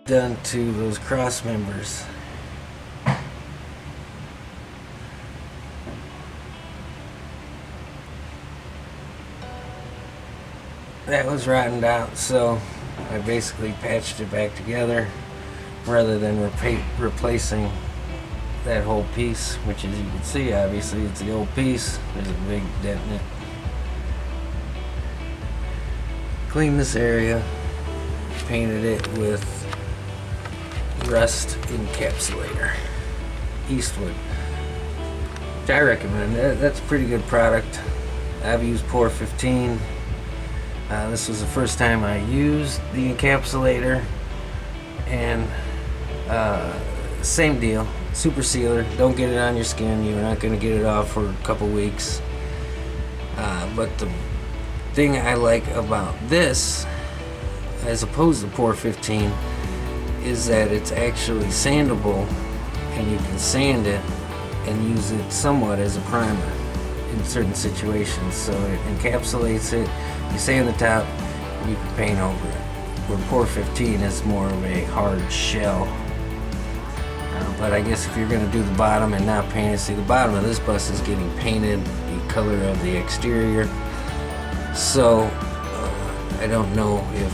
done to those cross members. That was rotted out, so I basically patched it back together rather than replacing that whole piece, which, as you can see, obviously it's the old piece. There's a big dent in it. Cleaned this area, painted it with rust encapsulator, Eastwood, which I recommend. That's a pretty good product. I've used Pour 15. This was the first time I used the encapsulator, and same deal, super sealer. Don't get it on your skin. You're not going to get it off for a couple weeks. But the thing I like about this, as opposed to Pour 15, is that it's actually sandable, and you can sand it and use it somewhat as a primer in certain situations. So it encapsulates it, you sand the top, and you can paint over it. Where Pour 15 is more of a hard shell. But I guess if you're going to do the bottom and not paint it, see, the bottom of this bus is getting painted the color of the exterior. So I don't know if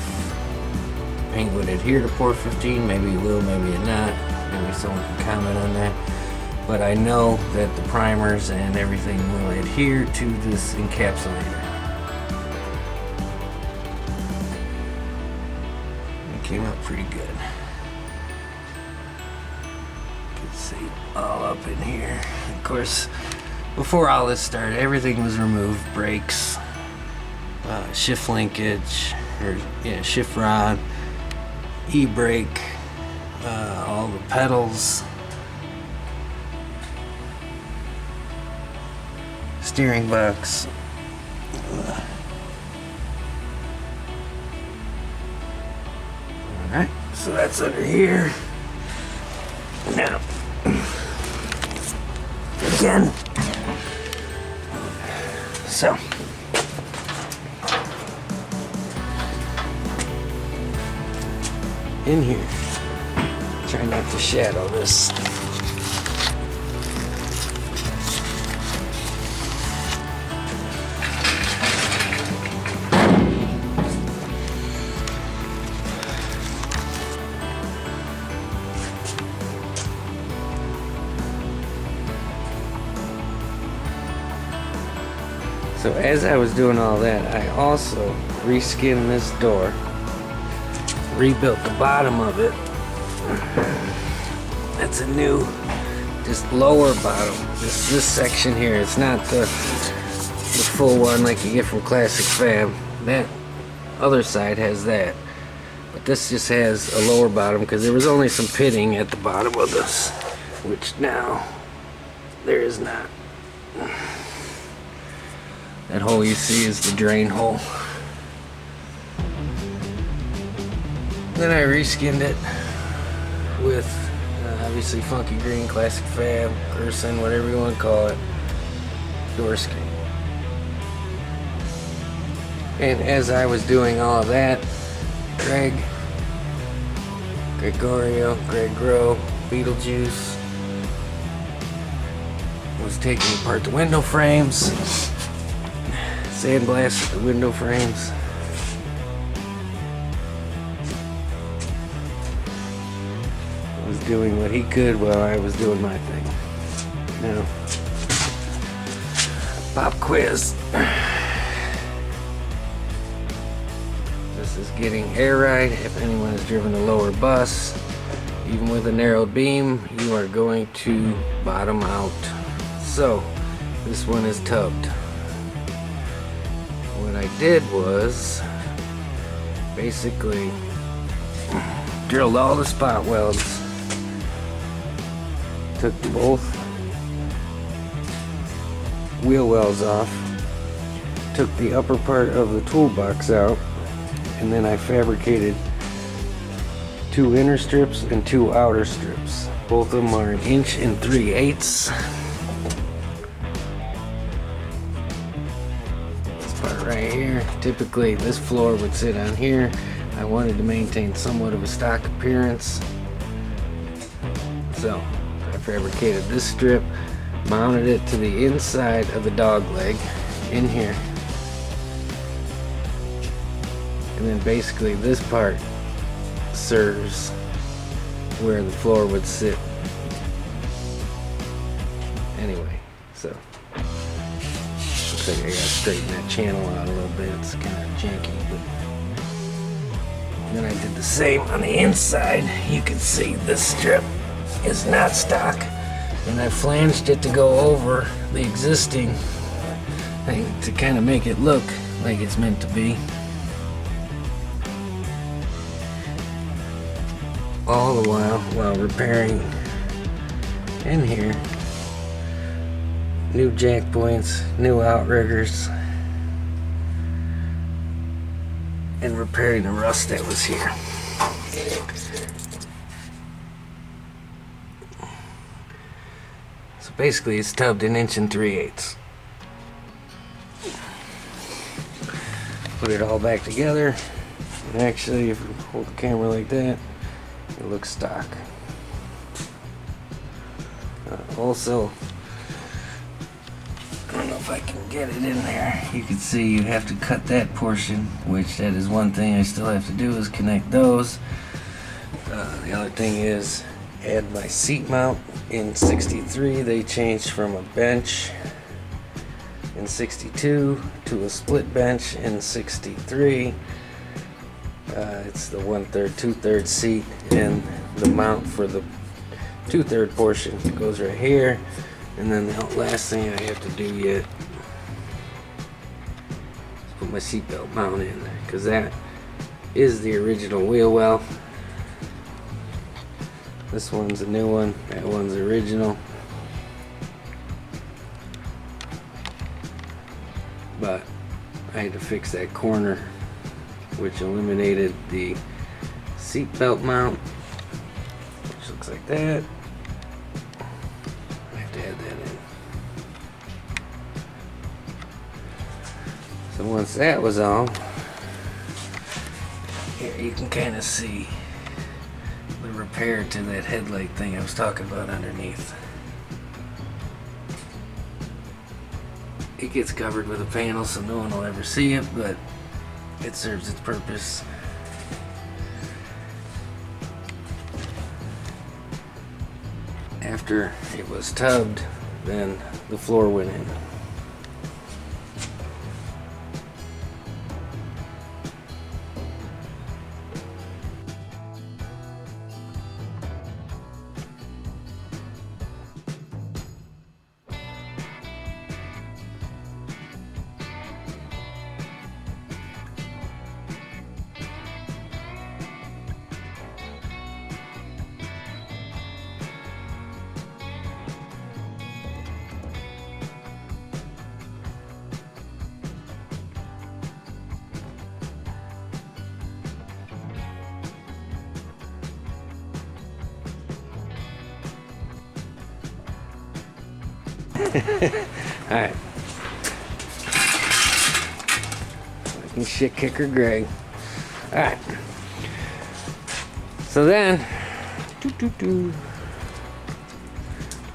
paint would adhere to Pour 15. Maybe it will, maybe it not. Maybe someone can comment on that. But I know that the primers and everything will adhere to this encapsulator. It came out pretty good. You can see all up in here. Of course, before all this started, everything was removed. Brakes, shift linkage, or shift rod, e-brake, all the pedals, steering box. Alright, so that's under here. Now, again, so in here, try not to shadow this. So as I was doing all that, I also reskinned this door, rebuilt the bottom of it. That's a new, just lower bottom. This section here, it's not the full one like you get from Classic Fab. That other side has that, but this just has a lower bottom because there was only some pitting at the bottom of this, which now there is not. That hole you see is the drain hole. Then I reskinned it with obviously Funky Green, Classic Fab, Gerson, whatever you want to call it, door skin. And as I was doing all of that, Greg Grow, Beetlejuice was taking apart the window frames, sandblasted the window frames. Was doing what he could while I was doing my thing. Now, pop quiz. This is getting air ride. If anyone has driven a lower bus, even with a narrow beam, you are going to bottom out. So, this one is tubbed. What I did was basically drilled all the spot welds, took both wheel wells off, took the upper part of the toolbox out, and then I fabricated 2 inner strips and 2 outer strips. Both of them are 1 3/8 inches. This part right here, typically this floor would sit on here. I wanted to maintain somewhat of a stock appearance. So I fabricated this strip, mounted it to the inside of the dog leg in here. And then basically this part serves where the floor would sit. Anyway, so looks like I gotta straighten that channel out a little bit. It's kind of janky, but then I did the same on the inside. You can see this strip is not stock, and I flanged it to go over the existing thing to kind of make it look like it's meant to be. All the while repairing in here new jack points, new outriggers, and repairing the rust that was here. So basically it's tubbed 1 3/8. Put it all back together, and actually if you hold the camera like that, it looks stock. Also, I don't know if I can get it in there. You can see you have to cut that portion, which that is one thing I still have to do, is connect those. The other thing is add my seat mount. In 63 they changed from a bench in 62 to a split bench in 63. It's the 1/3, 2/3 seat, and the mount for the 2/3 portion goes right here. And then the last thing I have to do yet is put my seatbelt mount in, because that is the original wheel well. This one's a new one, that one's original. But I had to fix that corner, which eliminated the seatbelt mount, which looks like that. I have to add that in. So once that was on, here you can kind of see the repair to that headlight thing I was talking about underneath. It gets covered with a panel so no one will ever see it, but it serves its purpose. After it was tubbed, then the floor went in. Alright. Fucking shit kicker Greg. Alright. So then,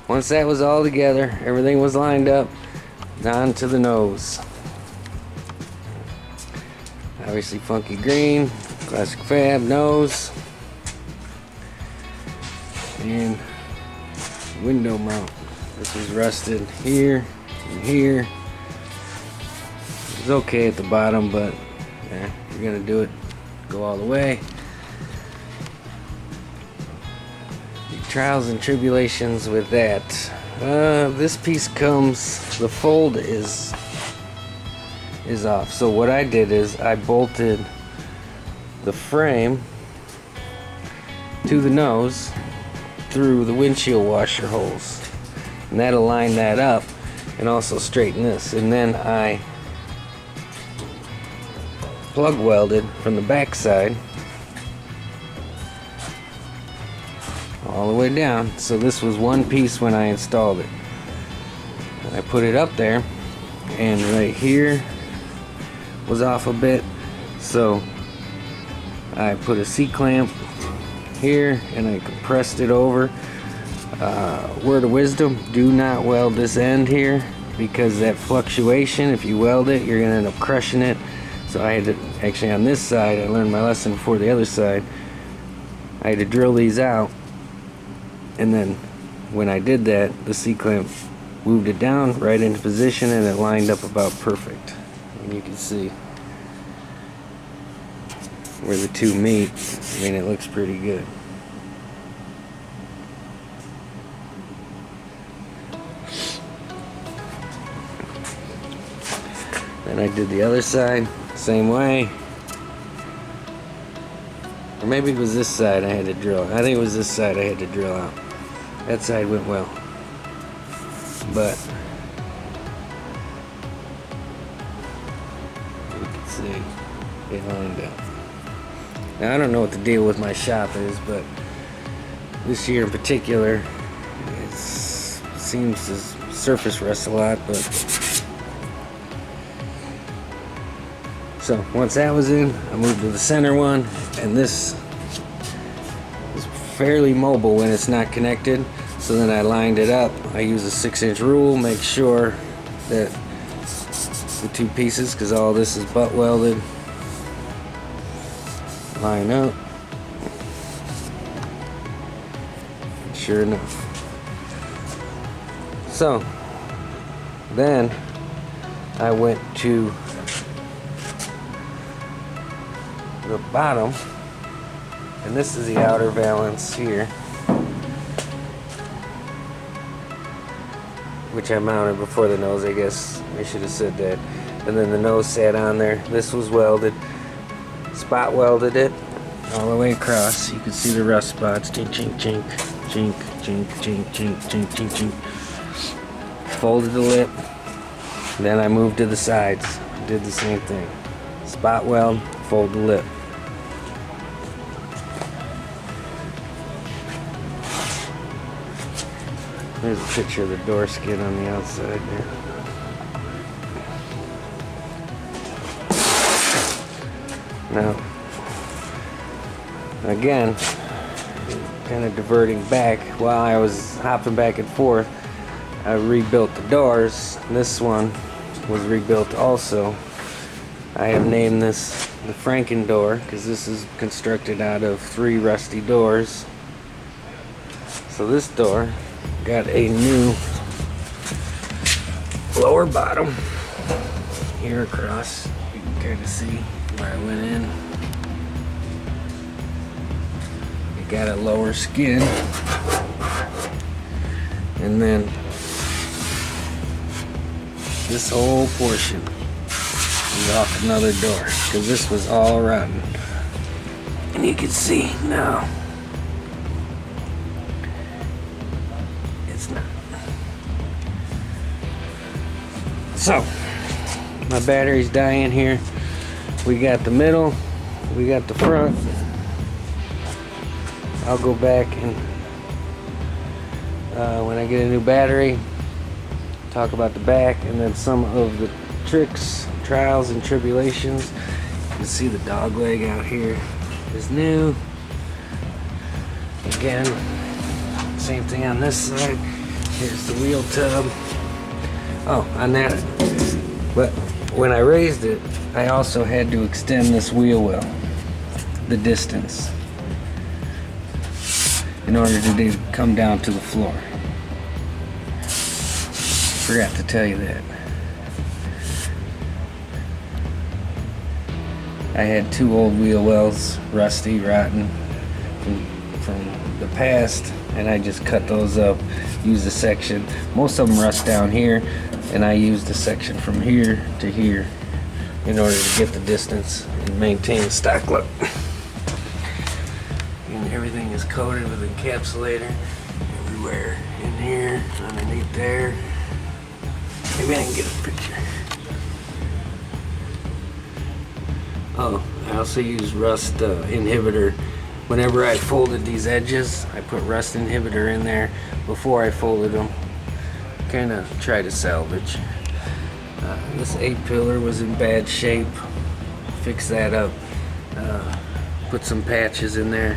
once that was all together, everything was lined up, down to the nose. Obviously funky green, classic fab nose, and window mount. This was rusted here and here. It was okay at the bottom, but yeah, you're gonna do it, go all the way. The trials and tribulations with that. This piece comes, the fold is off. So what I did is I bolted the frame to the nose through the windshield washer holes. And that'll line that up and also straighten this. And then I plug welded from the back side all the way down. So this was one piece when I installed it. And I put it up there, and right here was off a bit. So I put a C-clamp here and I compressed it over. Word of wisdom, do not weld this end here, because that fluctuation, if you weld it, you're gonna end up crushing it. So I had to, actually on this side, I learned my lesson before the other side. I had to drill these out, and then when I did that, the C-clamp moved it down right into position and it lined up about perfect. And you can see where the two meet. I mean, it looks pretty good. Then I did the other side, same way. Or maybe it was this side I had to drill. I think it was this side I had to drill out. That side went well. But you can see it lined up. Now I don't know what the deal with my shop is, but this year in particular, it seems to surface rust a lot, but so once that was in, I moved to the center one, and this is fairly mobile when it's not connected. So then I lined it up. I use a 6-inch rule, make sure that the two pieces, because all this is butt welded, line up. And sure enough. So then I went to the bottom, and this is the outer valance here, which I mounted before the nose. I guess I should have said that. And then the nose sat on there. This was welded, spot welded it all the way across. You can see the rust spots. Chink, chink, chink, chink, chink, chink, chink, chink, chink, chink. Folded the lip. Then I moved to the sides. Did the same thing. Spot weld, fold the lip. There's a picture of the door skin on the outside there. Now, again, kind of diverting back, while I was hopping back and forth, I rebuilt the doors. This one was rebuilt also. I have named this the Franken door, because this is constructed out of 3 rusty doors. So this door got a new lower bottom here across. You can kind of see where I went in. It got a lower skin, and then this whole portion is off another door, because this was all rotten. And you can see now it's not. So my battery's dying here. We got the middle, we got the front. I'll go back and when I get a new battery, talk about the back, and then some of the tricks, trials, and tribulations. You can see the dog leg out here is new. Again, same thing on this side. Here's the wheel tub. Oh, on that, but when I raised it, I also had to extend this wheel well, the distance, in order to come down to the floor. Forgot to tell you that. I had 2 old wheel wells, rusty, rotten, from the past, and I just cut those up, used a section. Most of them rust down here, and I used a section from here to here in order to get the distance and maintain the stock look. And everything is coated with encapsulator everywhere, in here, underneath there. Maybe I can get a picture. Oh, I also use rust inhibitor. Whenever I folded these edges, I put rust inhibitor in there before I folded them. Kind of try to salvage. This 8-pillar was in bad shape. Fix that up. Put some patches in there.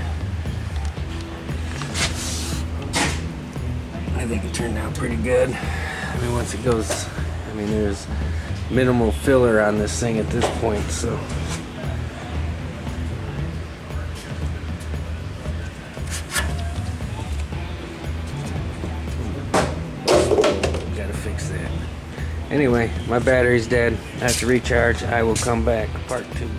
I think it turned out pretty good. I mean, once it goes, I mean, there's minimal filler on this thing at this point, so. Gotta fix that. Anyway, my battery's dead. I have to recharge. I will come back. Part 2.